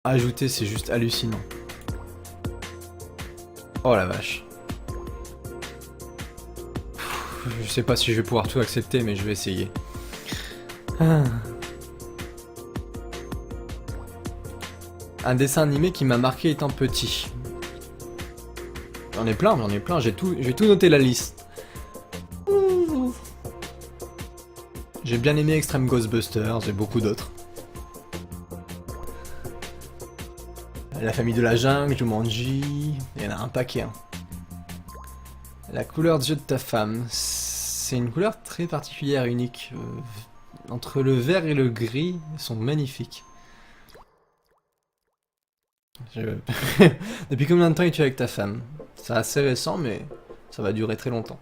ajouter, c'est juste hallucinant. Oh la vache. Je sais pas si je vais pouvoir tout accepter, mais je vais essayer. Ah. Un dessin animé qui m'a marqué étant petit. J'en ai plein, j'ai tout noté la liste. Ouh. J'ai bien aimé Extreme Ghostbusters et beaucoup d'autres. La famille de la jungle, Jumanji, il y en a un paquet. Hein. La couleur des yeux de ta femme, c'est une couleur très particulière, unique. Entre le vert et le gris, ils sont magnifiques. Depuis combien de temps es-tu avec ta femme? C'est assez récent, mais ça va durer très longtemps.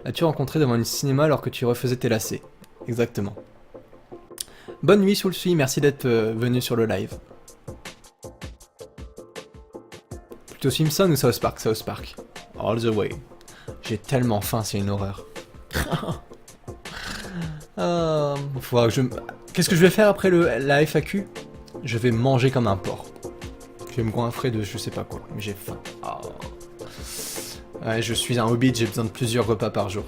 L'as-tu rencontré devant une cinéma alors que tu refaisais tes lacets? Exactement. Bonne nuit, Soulsui, merci d'être venu sur le live. Plutôt Simpson ou South Park? South Park. All the way. J'ai tellement faim, c'est une horreur. Faudra que je... Qu'est-ce que je vais faire après la FAQ? Je vais manger comme un porc. Je vais me goinfrer de je sais pas quoi, mais j'ai faim. Oh. Ouais, je suis un hobbit, j'ai besoin de plusieurs repas par jour.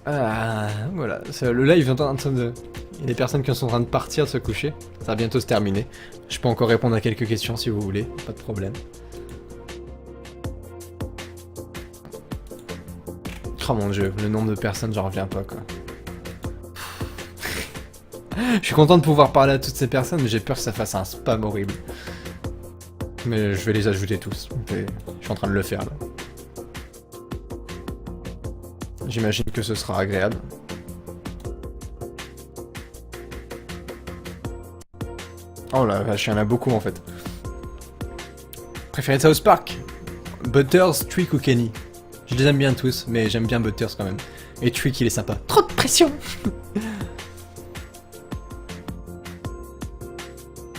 Ah, voilà, le live est en train de... Il y a des personnes qui sont en train de partir, de se coucher. Ça va bientôt se terminer. Je peux encore répondre à quelques questions si vous voulez, pas de problème. Oh mon dieu, le nombre de personnes, j'en reviens pas quoi. Je suis content de pouvoir parler à toutes ces personnes, mais j'ai peur que ça fasse un spam horrible. Mais je vais les ajouter tous. Je suis en train de le faire là. J'imagine que ce sera agréable. Oh la vache, il y en a beaucoup en fait. Préféré de South Park? Butters, Trick ou Kenny? Je les aime bien tous, mais j'aime bien Butters quand même. Et Trick, il est sympa. Trop de pression.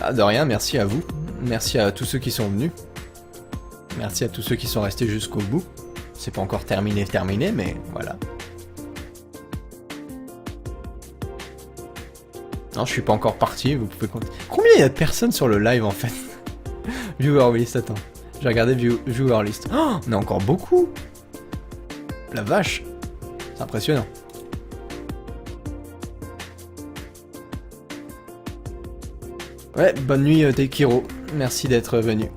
Ah, de rien, merci à vous. Merci à tous ceux qui sont venus. Merci à tous ceux qui sont restés jusqu'au bout. C'est pas encore terminé, mais voilà. Non, je suis pas encore parti, vous pouvez compter. Combien il y a de personnes sur le live en fait? Viewer list, attends. J'ai regardé viewer list. Oh, on est encore beaucoup. La vache. C'est impressionnant. Ouais, bonne nuit Tekiro. Merci d'être venu.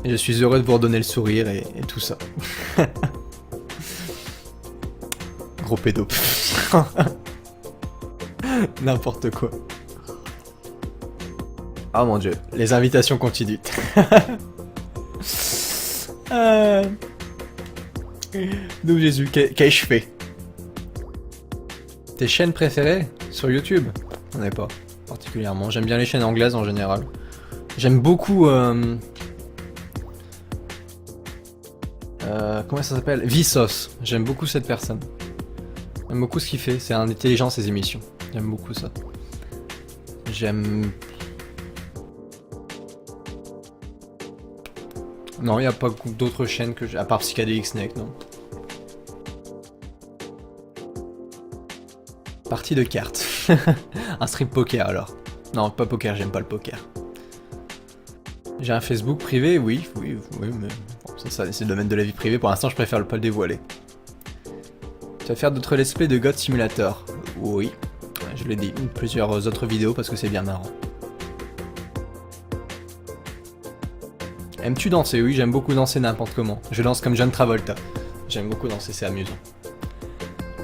Et je suis heureux de vous redonner le sourire et tout ça. Gros pédo. N'importe quoi. Oh mon dieu, les invitations continuent. Donc Jésus, qu'ai-je fait? Tes chaînes préférées sur YouTube? On n'est pas particulièrement. J'aime bien les chaînes anglaises en général. J'aime beaucoup... comment ça s'appelle? Vsauce. J'aime beaucoup cette personne. J'aime beaucoup ce qu'il fait. C'est intelligent ses émissions. J'aime beaucoup ça. J'aime... Non, il n'y a pas d'autres chaînes que j'ai... À part Psychedelic Snake, non. Partie de cartes. Un strip poker alors. Non, pas poker, j'aime pas le poker. J'ai un Facebook privé, oui, mais bon, ça c'est le domaine de la vie privée, pour l'instant je préfère pas le dévoiler. Tu vas faire d'autres let's play de God Simulator? Oui, je l'ai dit, plusieurs autres vidéos parce que c'est bien marrant. Aimes-tu danser? Oui, j'aime beaucoup danser n'importe comment. Je danse comme John Travolta. J'aime beaucoup danser, c'est amusant.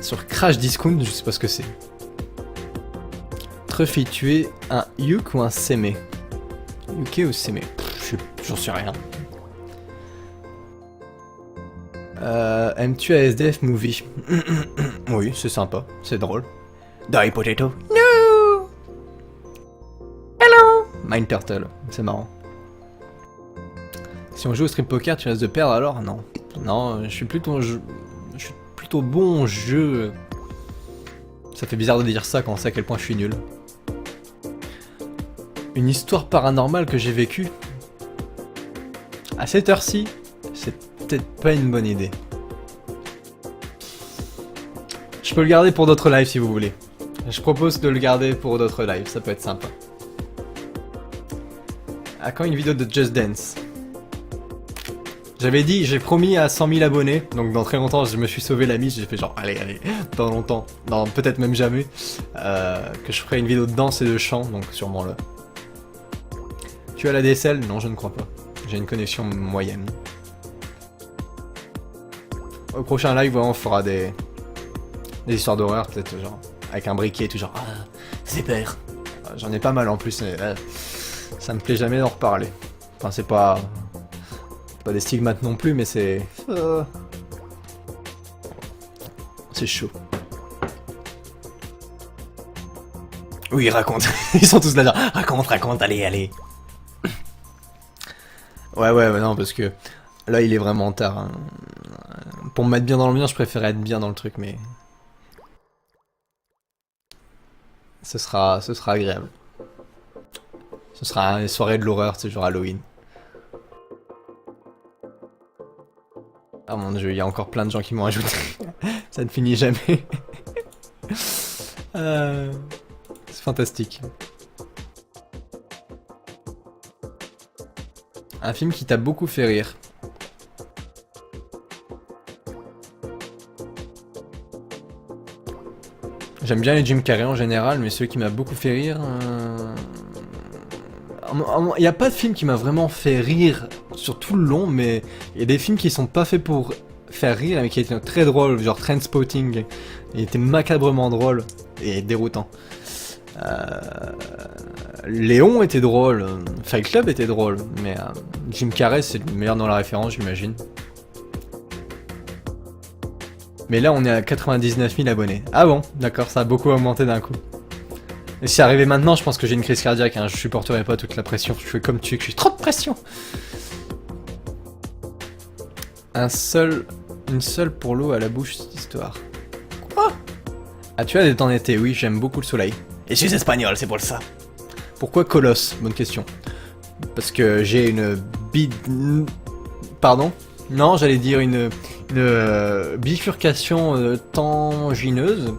Sur Crash Discount, je sais pas ce que c'est. Truffy, tu es un Yuk ou un Seme? Yuke ou Seme? J'en sais rien. Aimes-tu ASDF Movie? Oui, c'est sympa, c'est drôle. Die Potato. No! Hello! Mind Turtle, c'est marrant. Si on joue au strip poker, tu risques de perdre alors? Non. Non, je suis plutôt bon au jeu. Ça fait bizarre de dire ça quand on sait à quel point je suis nul. Une histoire paranormale que j'ai vécue. À cette heure-ci, c'est peut-être pas une bonne idée. Je peux le garder pour d'autres lives si vous voulez. Je propose de le garder pour d'autres lives, ça peut être sympa. À quand une vidéo de Just Dance? J'avais dit, j'ai promis à 100 000 abonnés, donc dans très longtemps je me suis sauvé la mise, j'ai fait genre allez, dans longtemps, non peut-être même jamais, que je ferai une vidéo de danse et de chant, donc sûrement là. Tu as la DSL? Non, je ne crois pas. J'ai une connexion moyenne. Au prochain live, ouais, on fera des histoires d'horreur, peut-être genre avec un briquet et tout genre c'est peur. J'en ai pas mal en plus, mais ça me plaît jamais d'en reparler. Enfin, c'est pas des stigmates non plus, mais c'est chaud. Oui, raconte. Ils sont tous là genre raconte, allez. Ouais, non, parce que là, il est vraiment tard. Hein. Pour me mettre bien dans le mien, je préférais être bien dans le truc, mais ce sera agréable. Ce sera une soirée de l'horreur, c'est genre Halloween. Ah mon dieu, il y a encore plein de gens qui m'ont ajouté. Ça ne finit jamais. C'est fantastique. Un film qui t'a beaucoup fait rire. J'aime bien les Jim Carrey en général, mais celui qui m'a beaucoup fait rire... Il n'y a pas de film qui m'a vraiment fait rire sur tout le long, mais il y a des films qui sont pas faits pour faire rire, mais qui étaient très drôles, genre Trainspotting. Il était macabrement drôle et déroutant. Léon était drôle, Fight Club était drôle, mais Jim Carrey c'est le meilleur dans la référence, j'imagine. Mais là on est à 99 000 abonnés. Ah bon, d'accord, ça a beaucoup augmenté d'un coup. Et si c'est arrivé maintenant, je pense que j'ai une crise cardiaque, hein. Je supporterai pas toute la pression, je fais comme tu es, que je suis trop de pression. Une seule pour l'eau à la bouche, cette histoire. Quoi? Ah tu as des temps d'été, oui, j'aime beaucoup le soleil. Et je suis espagnol, c'est pour ça. Pourquoi Colosse? Bonne question. Parce que j'ai une Pardon? Non, j'allais dire une bifurcation tangineuse.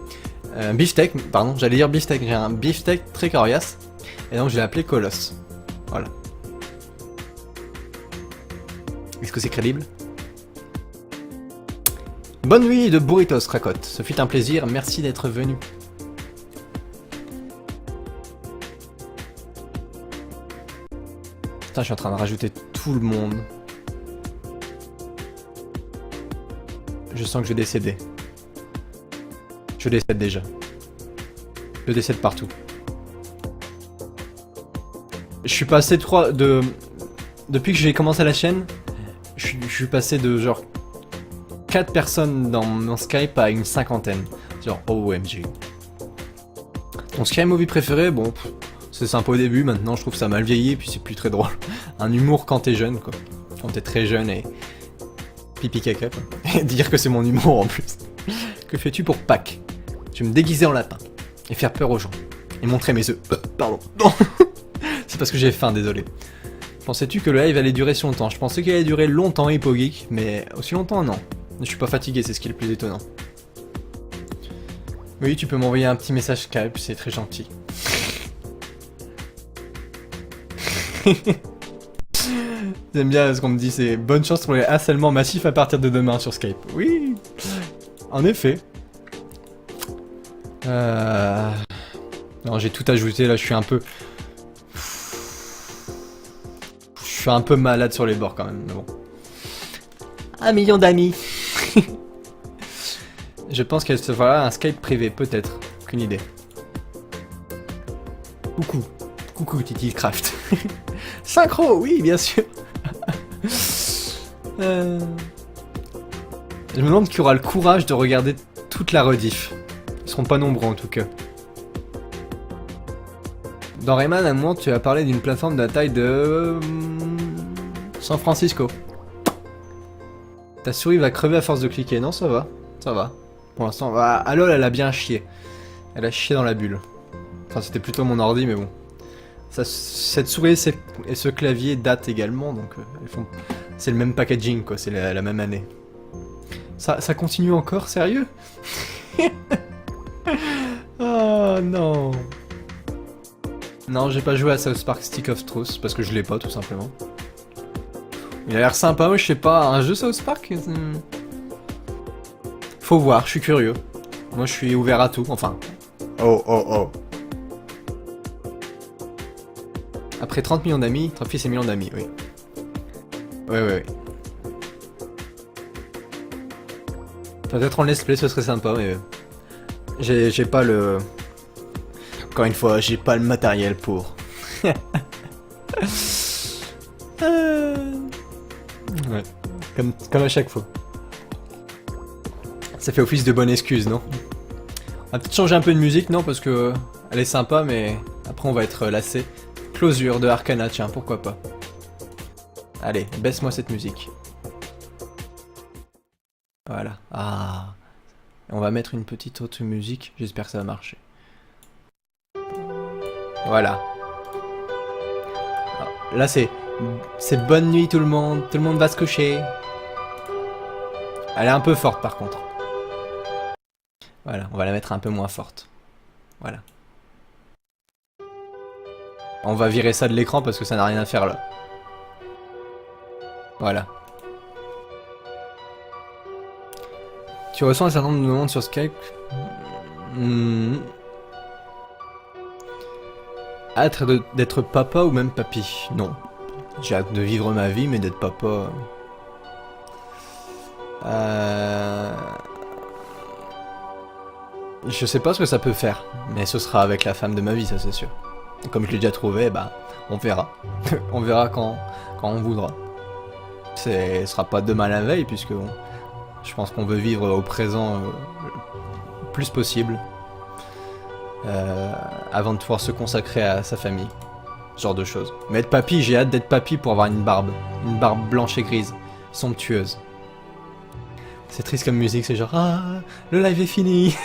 Beefsteak, pardon, j'allais dire beefsteak. J'ai un beefsteak très coriace. Et donc je l'ai appelé Colosse. Voilà. Est-ce que c'est crédible? Bonne nuit de Burritos, Racotte. Ce fut un plaisir, merci d'être venu. Putain, je suis en train de rajouter tout le monde. Je sens que je vais décéder. Je décède déjà. Je décède partout. Je suis passé depuis que j'ai commencé la chaîne, je suis passé de genre 4 personnes dans mon Skype à une cinquantaine. Genre OMG. Mon Sky Movie préféré, bon, c'est sympa au début, maintenant je trouve ça mal vieilli et puis c'est plus très drôle. Un humour quand t'es jeune, quoi. Quand t'es très jeune et pipi caca, quoi. Et dire que c'est mon humour en plus. Que fais-tu pour Pâques? Je vais me déguiser en lapin et faire peur aux gens. Et montrer mes œufs. Pardon. C'est parce que j'ai faim, désolé. Pensais-tu que le live allait durer si longtemps? Je pensais qu'il allait durer longtemps, HypoGeek, mais aussi longtemps, non. Je suis pas fatigué, c'est ce qui est le plus étonnant. Oui, tu peux m'envoyer un petit message Skype, c'est très gentil. J'aime bien ce qu'on me dit, c'est bonne chance pour les harcèlements massifs à partir de demain sur Skype. Oui, en effet. Non, j'ai tout ajouté, là je suis un peu... Je suis un peu malade sur les bords quand même, mais bon. 1 million d'amis. Je pense qu'elle se fera un Skype privé, peut-être. Aucune idée. Coucou Titi Craft. Synchro, oui, bien sûr. Je me demande qui aura le courage de regarder toute la rediff. Ils seront pas nombreux en tout cas. Dans Rayman, à un moment, tu as parlé d'une plateforme de la taille de... San Francisco. Ta souris va crever à force de cliquer. Non, ça va. Ça va. Pour l'instant, ah lol, elle a bien chié. Elle a chié dans la bulle. Enfin, c'était plutôt mon ordi, mais bon. Cette souris et ce clavier datent également, donc c'est le même packaging, quoi. C'est la même année. Ça continue encore, sérieux? Oh non. Non, j'ai pas joué à South Park Stick of Truth parce que je l'ai pas tout simplement. Il a l'air sympa, mais je sais pas, un jeu South Park faut voir, je suis curieux. Moi je suis ouvert à tout, enfin. Oh oh oh. Après 30 millions d'amis, 36 millions d'amis, oui. Ouais. Peut-être en let's play ce serait sympa, mais j'ai pas le... Encore une fois, j'ai pas le matériel pour. Ouais. Comme à chaque fois. Ça fait office de bonne excuse, non? On va peut-être changer un peu de musique, non? Parce que elle est sympa, mais après on va être lassé. Closure de Arcana, tiens, pourquoi pas. Allez, baisse-moi cette musique. Voilà. Ah. On va mettre une petite autre musique, j'espère que ça va marcher. Voilà. Alors, là c'est bonne nuit tout le monde va se coucher. Elle est un peu forte par contre. Voilà, on va la mettre un peu moins forte. Voilà. On va virer ça de l'écran parce que ça n'a rien à faire là. Voilà. Tu ressens un certain nombre de demandes sur Skype. Hâte d'être papa ou même papy? Non. J'ai hâte de vivre ma vie, mais d'être papa... Je sais pas ce que ça peut faire, mais ce sera avec la femme de ma vie, ça c'est sûr. Comme je l'ai déjà trouvé, bah, on verra. On verra quand on voudra. Ce sera pas demain la veille, puisque je pense qu'on veut vivre au présent le plus possible. Avant de pouvoir se consacrer à sa famille. Ce genre de choses. Mais être papy, j'ai hâte d'être papy pour avoir une barbe. Une barbe blanche et grise. Somptueuse. C'est triste comme musique, c'est genre... Ah, le live est fini.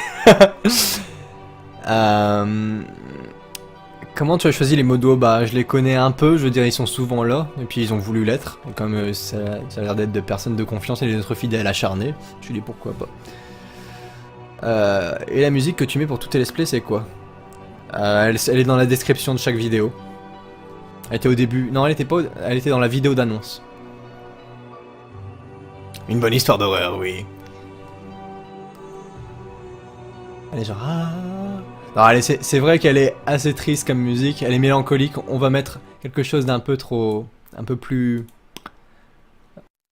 Comment tu as choisi les modos? Bah, je les connais un peu, je veux dire, ils sont souvent là. Et puis ils ont voulu l'être. Et comme ça a l'air d'être de personnes de confiance et d'être fidèles acharnés, je dis pourquoi pas. Et la musique que tu mets pour tous tes let's play, c'est quoi? Elle est dans la description de chaque vidéo. Elle était au début. Non, elle était pas. Elle était dans la vidéo d'annonce. Une bonne histoire d'horreur, oui. Elle est genre. Ah. Non, c'est vrai qu'elle est assez triste comme musique. Elle est mélancolique. On va mettre quelque chose d'un peu trop. Un peu plus.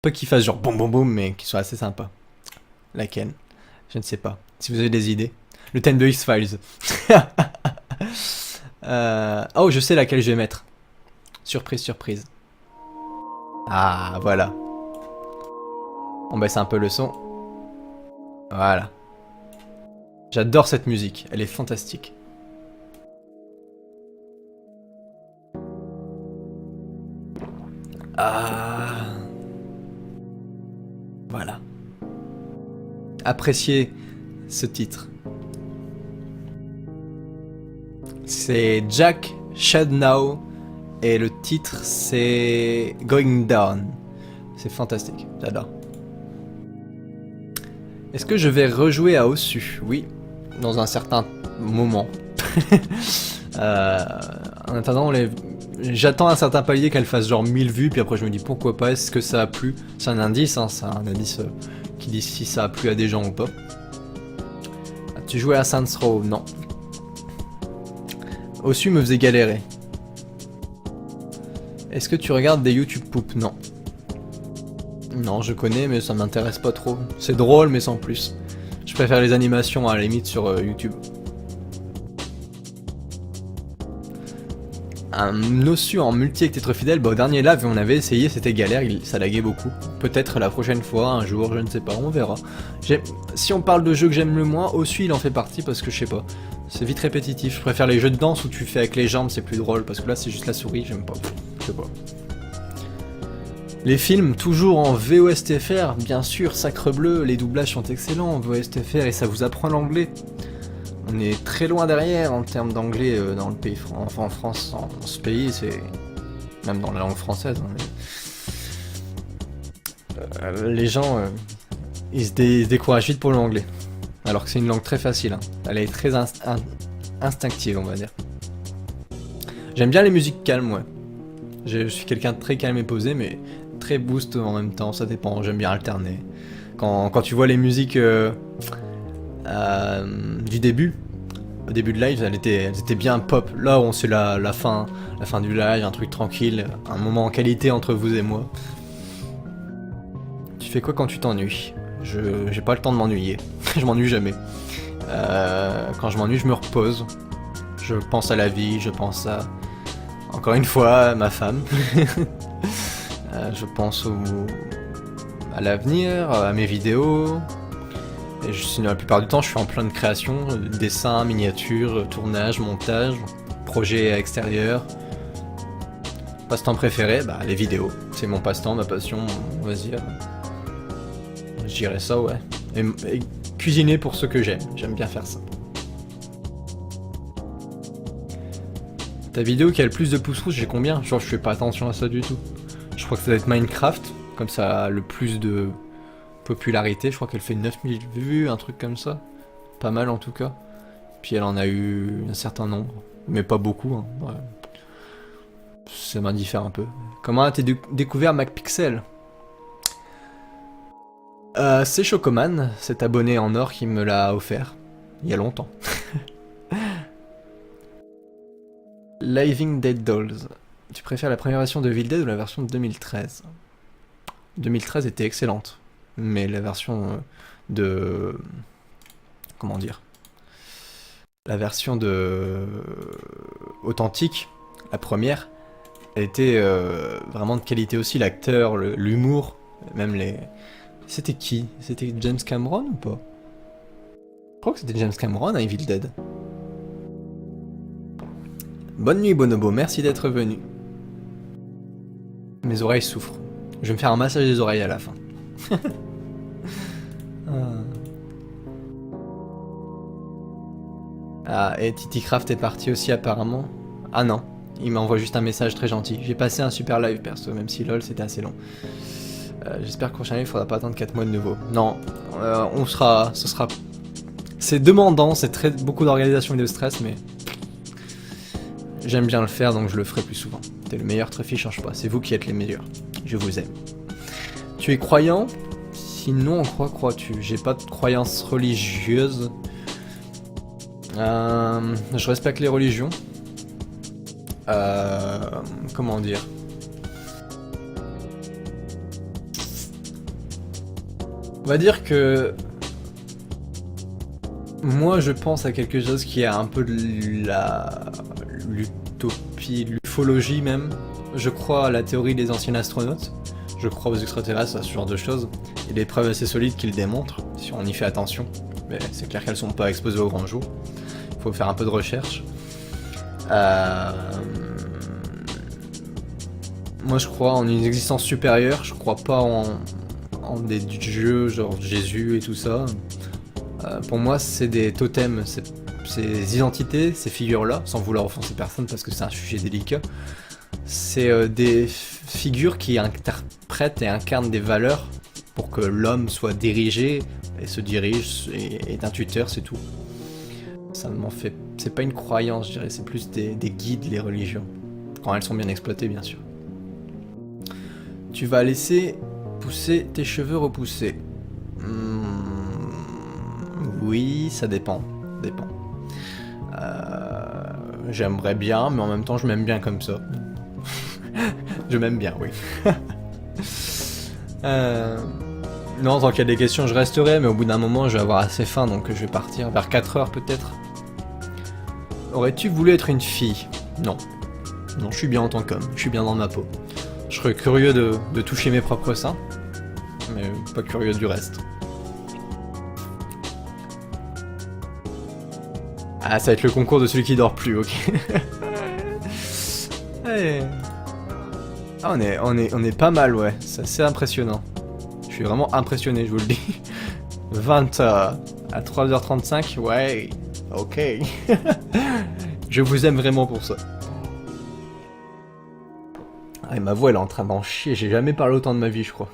Pas qu'il fasse genre boum boum boum, mais qui soit assez sympa. Laquelle? Je ne sais pas. Si vous avez des idées. Le thème de X-Files. Oh, je sais laquelle je vais mettre. Surprise, surprise. Ah, voilà. On baisse un peu le son. Voilà. J'adore cette musique. Elle est fantastique. Ah. Voilà. Appréciez ce titre. C'est Jack Shadnow et le titre c'est Going Down. C'est fantastique, j'adore. Est-ce que je vais rejouer à Ossu? Oui, dans un certain moment. En attendant, j'attends un certain palier qu'elle fasse genre 1000 vues, puis après je me dis pourquoi pas, est-ce que ça a plu? C'est un indice, hein, c'est un indice qui dit si ça a plu à des gens ou pas. As-tu joué à Saints Row? Non. Ossu me faisait galérer. Est-ce que tu regardes des YouTube poop? Non. Non, je connais, mais ça m'intéresse pas trop. C'est drôle, mais sans plus. Je préfère les animations à la limite sur YouTube. Un Ossu en multi avec Tétre Fidèle, bah au dernier live on avait essayé, c'était galère, ça laguait beaucoup. Peut-être la prochaine fois, un jour, je ne sais pas, on verra. Si on parle de jeux que j'aime le moins, Ossu il en fait partie parce que je sais pas. C'est vite répétitif, je préfère les jeux de danse où tu fais avec les jambes, c'est plus drôle, parce que là c'est juste la souris, j'aime pas. Je sais pas. Les films, toujours en VOSTFR, bien sûr, sacrebleu, les doublages sont excellents en VOSTFR et ça vous apprend l'anglais. On est très loin derrière en termes d'anglais dans le pays, enfin en France, dans ce pays, c'est même dans la langue française. Les gens, ils se découragent vite pour l'anglais. Alors que c'est une langue très facile, hein. Elle est très instinctive, on va dire. J'aime bien les musiques calmes, ouais. Je suis quelqu'un de très calme et posé, mais très boost en même temps, ça dépend, j'aime bien alterner. Quand tu vois les musiques du début, au début de live, elles étaient bien pop. Là, on c'est la fin du live, un truc tranquille, un moment en qualité entre vous et moi. Tu fais quoi quand tu t'ennuies? J'ai pas le temps de m'ennuyer. Je m'ennuie jamais. Quand je m'ennuie, je me repose. Je pense à la vie, je pense à... Encore une fois, à ma femme. Je pense à l'avenir, à mes vidéos. Et sinon, la plupart du temps, je suis en plein de création, dessin, miniature, tournage, montage, projet extérieur. Passe-temps préféré, bah les vidéos. C'est mon passe-temps, ma passion, mon loisir. Je dirais ça, ouais. Et cuisiner pour ce que j'aime bien faire ça. Ta vidéo qui a le plus de pouces rouges, j'ai combien? Genre je fais pas attention à ça du tout. Je crois que ça doit être Minecraft, comme ça a le plus de popularité. Je crois qu'elle fait 9000 vues, un truc comme ça. Pas mal en tout cas. Puis elle en a eu un certain nombre, mais pas beaucoup. Hein. Ouais. Ça m'indiffère un peu. Comment as-tu découvert MacPixel? C'est Chocoman, cet abonné en or qui me l'a offert. Il y a longtemps. Living Dead Dolls. Tu préfères la première version de Evil Dead ou la version de 2013? 2013 était excellente, mais la version de... Comment dire? La version de... authentique, la première, elle était vraiment de qualité aussi, l'acteur, l'humour, même les... C'était qui? C'était James Cameron ou pas? Je crois que c'était James Cameron à Evil Dead. Bonne nuit Bonobo, merci d'être venu. Mes oreilles souffrent. Je vais me faire un massage des oreilles à la fin. Ah, et TitiCraft est parti aussi apparemment. Ah non, il m'envoie juste un message très gentil. J'ai passé un super live perso, même si lol c'était assez long. J'espère que prochain live, il faudra pas attendre 4 mois de nouveau. Non, ce sera... C'est demandant, c'est beaucoup d'organisation et de stress, mais... J'aime bien le faire, donc je le ferai plus souvent. T'es le meilleur, Tréfi, change pas. C'est vous qui êtes les meilleurs. Je vous aime. Tu es croyant? Sinon, en quoi crois-tu? J'ai pas de croyance religieuse. Je respecte les religions. Comment dire? On va dire que... Moi, je pense à quelque chose qui a un peu de l'utopie, l'ufologie même. Je crois à la théorie des anciens astronautes. Je crois aux extraterrestres, à ce genre de choses. Il y a des preuves assez solides qui le démontrent, si on y fait attention. Mais c'est clair qu'elles sont pas exposées au grand jour. Il faut faire un peu de recherche. Moi, je crois en une existence supérieure. Je crois pas en des dieux, genre Jésus et tout ça. Pour moi, c'est des totems, ces identités, ces figures-là, sans vouloir offenser personne parce que c'est un sujet délicat, c'est des figures qui interprètent et incarnent des valeurs pour que l'homme soit dirigé et se dirige et est un tuteur, c'est tout. Ça m'en fait... C'est pas une croyance, je dirais, c'est plus des guides, les religions. Quand elles sont bien exploitées, bien sûr. Tu vas laisser pousser tes cheveux repoussés. Oui, ça dépend. J'aimerais bien, mais en même temps, je m'aime bien comme ça. Je m'aime bien, oui. Non, tant qu'il y a des questions, je resterai, mais au bout d'un moment, je vais avoir assez faim, donc je vais partir. Vers 4 heures, peut-être. Aurais-tu voulu être une fille? Non. Non, je suis bien en tant qu'homme. Je suis bien dans ma peau. Je serais curieux de toucher mes propres seins, mais pas curieux du reste. Ah, ça va être le concours de celui qui dort plus, ok. Hey. Ah, on est pas mal, ouais. C'est assez impressionnant. Je suis vraiment impressionné, je vous le dis. 20 à 3h35, ouais. Ok. Je vous aime vraiment pour ça. Ah, et ma voix, elle est en train d'en chier. J'ai jamais parlé autant de ma vie, je crois.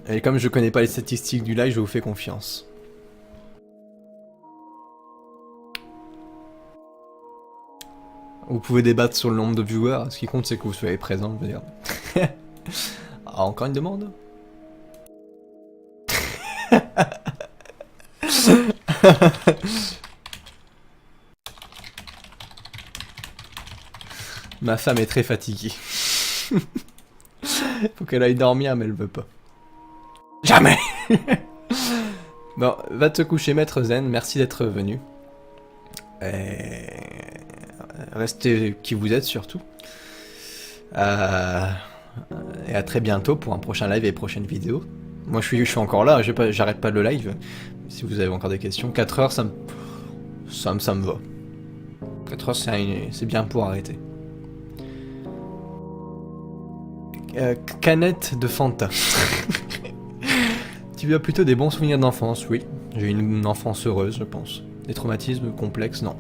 Et comme je connais pas les statistiques du live, je vous fais confiance. Vous pouvez débattre sur le nombre de viewers, ce qui compte c'est que vous soyez présent, je veux dire. Ah, encore une demande? Ma femme est très fatiguée. Faut qu'elle aille dormir, mais elle veut pas. Jamais. Bon, va te coucher, maître Zen, merci d'être venu. Et... restez qui vous êtes surtout. Et à très bientôt pour un prochain live et prochaine vidéo. Moi je suis encore là, j'arrête pas le live. Si vous avez encore des questions, 4 heures ça me va. 4 heures c'est bien pour arrêter. Canette de Fanta. Tu as plutôt des bons souvenirs d'enfance, oui. J'ai eu une enfance heureuse, je pense. Des traumatismes complexes, non.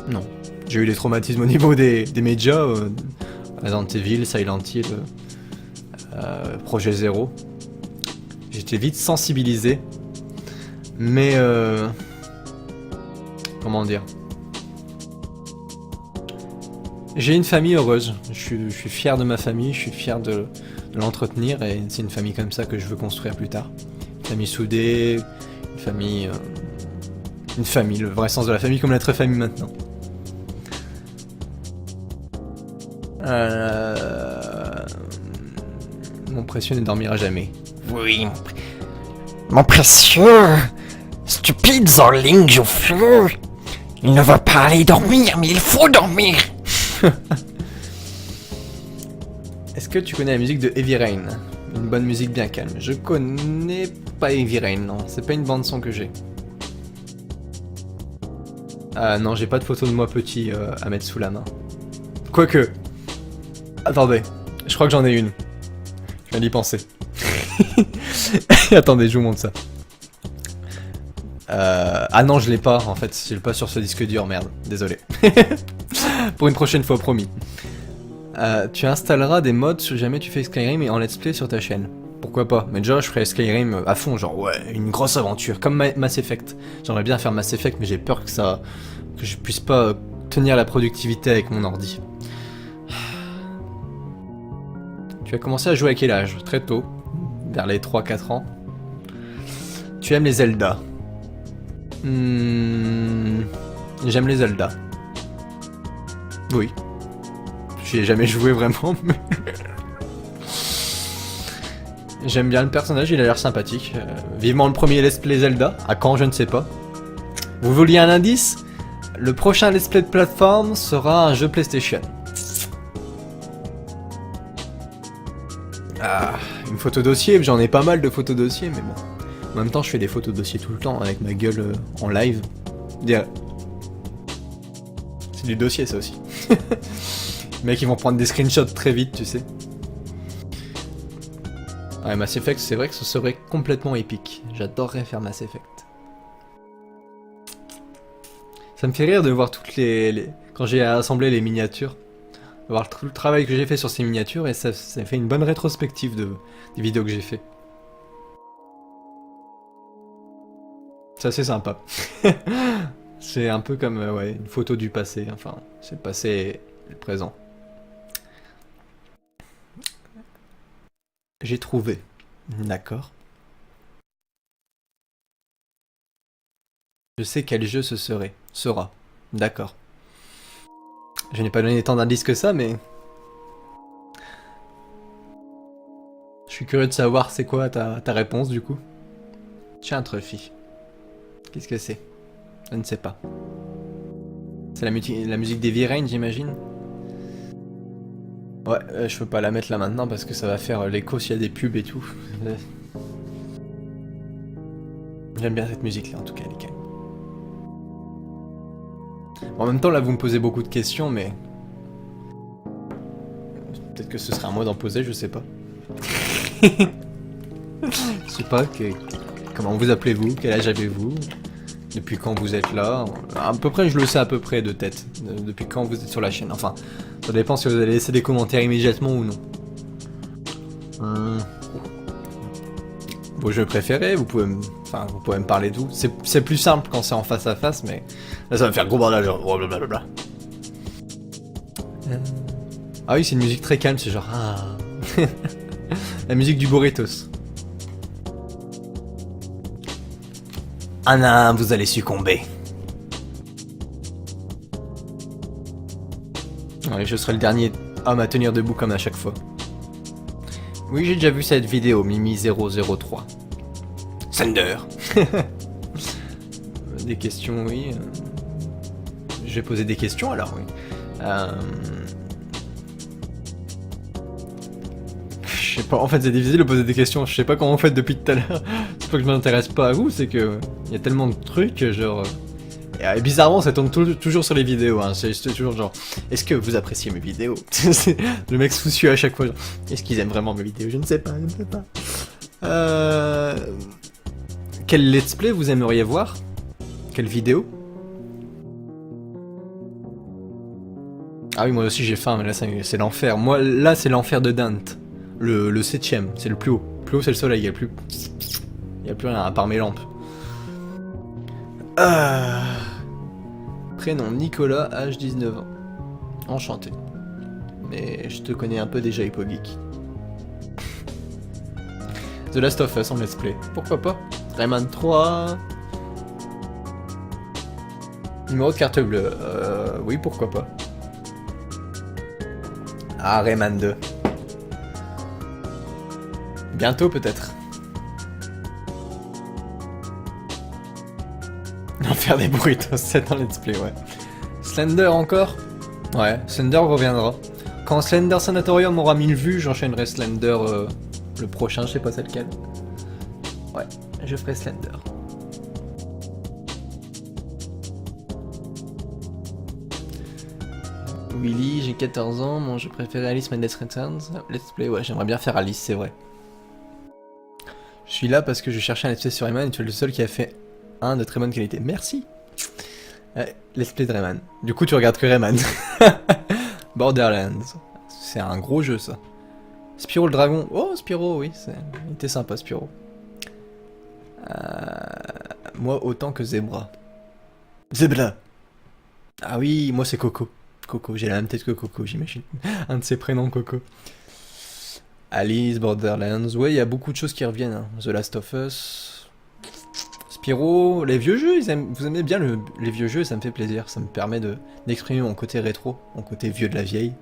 Non. J'ai eu des traumatismes au niveau des médias, Resident Evil, Silent Hill, Projet Zero. J'étais vite sensibilisé, mais comment dire, j'ai une famille heureuse, je suis fier de ma famille, je suis fier de l'entretenir et c'est une famille comme ça que je veux construire plus tard. Une famille soudée, une famille, le vrai sens de la famille comme l'être famille maintenant. Mon précieux ne dormira jamais. Oui, mon précieux, stupide Zorling joue fleu. Il ne veut pas aller dormir, mais il faut dormir. Est-ce que tu connais la musique de Heavy Rain? Une bonne musique bien calme. Je connais pas Heavy Rain, non. C'est pas une bande son que j'ai. Ah non, j'ai pas de photo de moi petit à mettre sous la main. Quoique. Attendez, je crois que j'en ai une. Je viens d'y penser. Attendez, je vous montre ça. Ah non, je l'ai pas, en fait. Je l'ai pas sur ce disque dur, merde. Désolé. Pour une prochaine fois, promis. Tu installeras des mods si jamais tu fais Skyrim et en let's play sur ta chaîne. Pourquoi pas? Mais déjà, je ferai Skyrim à fond, genre ouais, une grosse aventure, comme Mass Effect. J'aimerais bien faire Mass Effect, mais j'ai peur que je puisse pas tenir la productivité avec mon ordi. Tu as commencé à jouer à quel âge? Très tôt, vers les 3-4 ans. Tu aimes les Zelda? J'aime les Zelda. Oui. J'y ai jamais joué vraiment, mais... J'aime bien le personnage, il a l'air sympathique. Vivement le premier let's play Zelda. À quand, je ne sais pas. Vous vouliez un indice? Le prochain let's play de plateforme sera un jeu PlayStation. Ah, une photo dossier, j'en ai pas mal de photos dossiers, mais bon. En même temps, je fais des photos dossiers tout le temps avec ma gueule en live. C'est du dossier, ça aussi. Les mecs, ils vont prendre des screenshots très vite, tu sais. Ouais, Mass Effect, c'est vrai que ce serait complètement épique. J'adorerais faire Mass Effect. Ça me fait rire de voir toutes quand j'ai assemblé les miniatures. De voir tout le travail que j'ai fait sur ces miniatures et ça fait une bonne rétrospective des vidéos que j'ai fait. C'est assez sympa. C'est un peu comme ouais, une photo du passé. Enfin, c'est le passé et le présent. J'ai trouvé. D'accord. Je sais quel jeu ce sera. D'accord. Je n'ai pas donné tant d'indices que ça, mais... Je suis curieux de savoir c'est quoi ta réponse, du coup. Tiens, Truffy. Qu'est-ce que c'est? Je ne sais pas. C'est la musique d'Heavy Rain, j'imagine? Ouais, je peux pas la mettre là maintenant parce que ça va faire l'écho s'il y a des pubs et tout. J'aime bien cette musique là en tout cas, nickel. En même temps là vous me posez beaucoup de questions mais... Peut-être que ce serait à moi d'en poser, je sais pas. Je sais pas, comment vous appelez-vous? Quel âge avez-vous? Depuis quand vous êtes là? À peu près je le sais à peu près de tête. Depuis quand vous êtes sur la chaîne. Enfin, ça dépend si vous allez laisser des commentaires immédiatement ou non. vos jeux préférés, vous pouvez me parler de tout. C'est plus simple quand c'est en face à face, mais là ça va me faire gros bordel, genre blablabla. Ah oui, c'est une musique très calme, c'est genre ah. La musique du burritos. Anna, vous allez succomber. Oui, je serai le dernier homme à tenir debout comme à chaque fois. Oui, j'ai déjà vu cette vidéo, Mimi003. Sender. Des questions, oui. Je vais poser des questions alors, oui. Je sais pas, en fait c'est difficile de poser des questions, je sais pas comment vous faites depuis tout à l'heure. C'est pas que je m'intéresse pas à vous, c'est que y a tellement de trucs, genre... Et bizarrement ça tourne toujours sur les vidéos, hein. C'est toujours genre, est-ce que vous appréciez mes vidéos? Le mec soucieux à chaque fois, genre, est-ce qu'ils aiment vraiment mes vidéos? Je ne sais pas, je ne sais pas. Quel let's play vous aimeriez voir? Quelle vidéo? Ah oui, moi aussi j'ai faim, mais là c'est l'enfer. Moi, là c'est l'enfer de Dante. Le 7ème, c'est le plus haut. Le plus haut c'est le soleil, il y a plus rien à part mes lampes. Prénom Nicolas, âge 19 ans. Enchanté. Mais je te connais un peu déjà, Hypogeek. The Last of Us en let's play. Pourquoi pas? Rayman 3. Numéro de carte bleue. Oui, pourquoi pas. Ah, Rayman 2. Bientôt peut-être. Faire des burritos, c'est un let's play, ouais. Slender encore? Ouais, Slender reviendra. Quand Slender Sanatorium aura 1000 vues, j'enchaînerai Slender le prochain, je sais pas c'est lequel. Ouais, je ferai Slender. Willy, j'ai 14 ans, mon jeu préféré Alice Madness Returns. Let's play, ouais, j'aimerais bien faire Alice, c'est vrai. Je suis là parce que je cherchais un let's play sur Rayman et tu es le seul qui a fait un de très bonne qualité. Merci. Let's play de Rayman. Du coup, tu regardes que Rayman. Borderlands. C'est un gros jeu, ça. Spyro le dragon. Oh, Spyro, oui. Il était sympa, Spyro. Moi, autant que Zebra. Zebra. Ah oui, moi, c'est Coco. Coco, j'ai la même tête que Coco, j'imagine. Un de ses prénoms, Coco. Alice, Borderlands. Ouais, il y a beaucoup de choses qui reviennent. Hein. The Last of Us. Spyro, les vieux jeux, vous aimez bien les vieux jeux, ça me fait plaisir, ça me permet d'exprimer mon côté rétro, mon côté vieux de la vieille.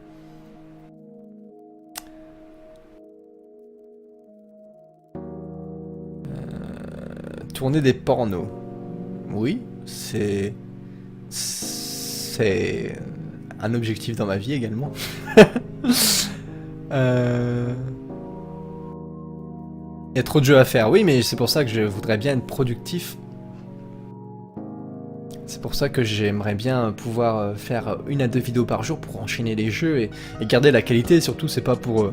Tourner des pornos. Oui, c'est un objectif dans ma vie également. Il y a trop de jeux à faire, oui, mais c'est pour ça que je voudrais bien être productif. C'est pour ça que j'aimerais bien pouvoir faire 1 à 2 vidéos par jour pour enchaîner les jeux et garder la qualité. Surtout, c'est pas pour...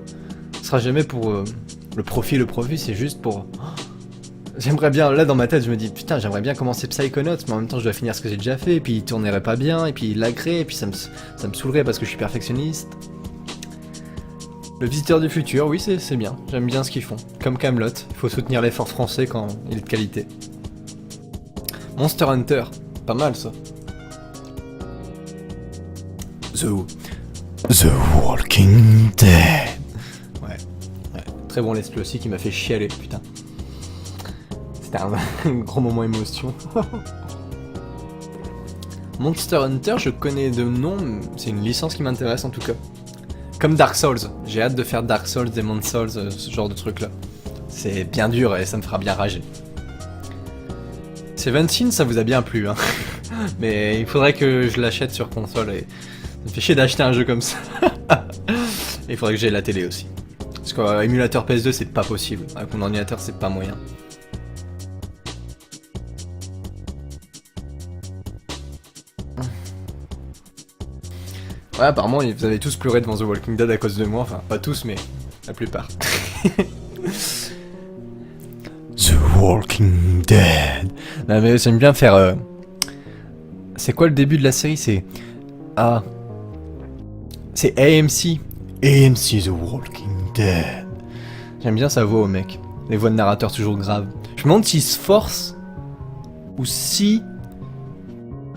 ce sera jamais pour le profit, c'est juste pour... J'aimerais bien, là dans ma tête, je me dis, putain, j'aimerais bien commencer Psychonauts, mais en même temps, je dois finir ce que j'ai déjà fait, et puis il tournerait pas bien, et puis il laggerait, et puis ça me saoulerait parce que je suis perfectionniste. Le visiteur du futur, oui, c'est bien. J'aime bien ce qu'ils font. Comme Camelot, il faut soutenir l'effort français quand il est de qualité. Monster Hunter, pas mal ça. The Walking Dead. Ouais, très bon let's play aussi qui m'a fait chialer, putain. C'était un gros moment émotion. Monster Hunter, je connais de nom, c'est une licence qui m'intéresse en tout cas. Comme Dark Souls, j'ai hâte de faire Dark Souls, Demon Souls, ce genre de truc là. C'est bien dur et ça me fera bien rager. Seventeen, ça vous a bien plu, hein. Mais il faudrait que je l'achète sur console et ça me fait chier d'acheter un jeu comme ça. Et il faudrait que j'ai la télé aussi. Parce qu'émulateur PS2 c'est pas possible, avec mon ordinateur c'est pas moyen. Ouais, apparemment, vous avez tous pleuré devant The Walking Dead à cause de moi. Enfin, pas tous, mais la plupart. The Walking Dead. Non, mais j'aime bien faire... C'est quoi le début de la série? C'est... Ah... C'est AMC. AMC The Walking Dead. J'aime bien sa voix au mec. Les voix de narrateur toujours graves. Je me demande s'il se force ou si